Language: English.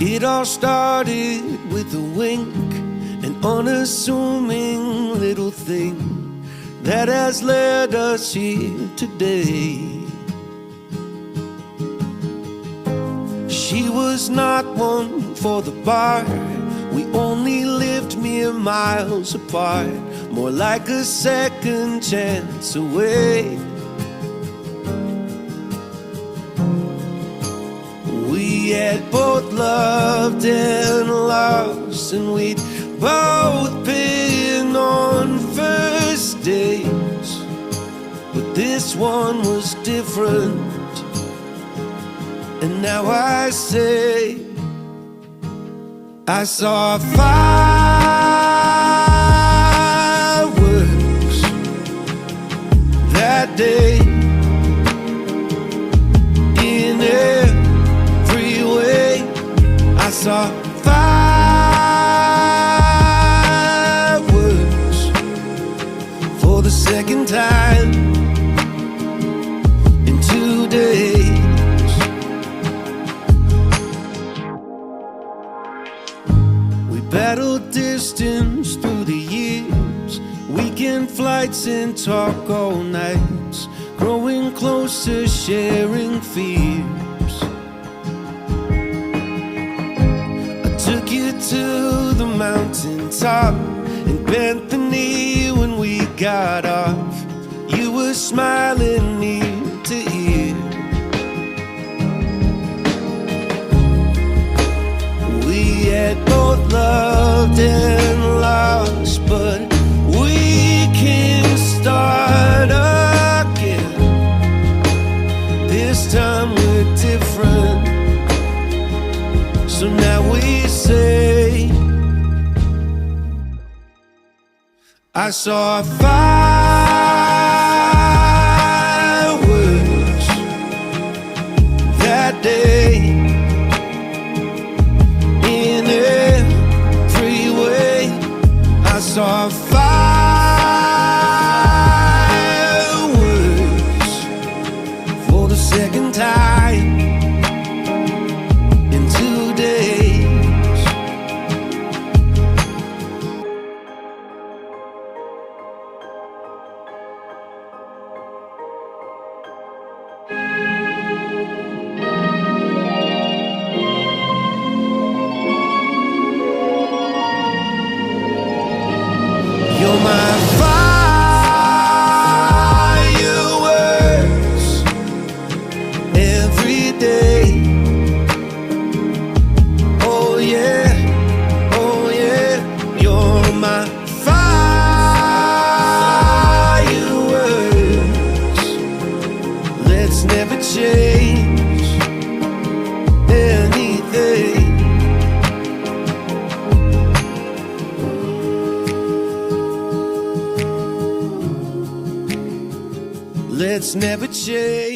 It all started with a wink, an unassuming little thing that has led us here today. She was not one for the bar. We only lived mere miles apart, more like a second chance away. We had both loved and lost, and we'd both been on first dates, but this one was different. And now I say, I saw fireworks that day. In every way, I saw fireworks for the second time in 2 days. Battled distance through the years, weekend flights and talk all nights, growing closer, sharing fears. I took you to the mountaintop and bent the knee when we got off. You were smiling ear to ear. We had both loved and lost, but we can start again. This time we're different, so now we say, I saw fireworks that day. I saw fireworks for the second time in 2 days. You're my fireworks every day. Oh yeah, you're my fireworks. Let's never change anything. Let's never change.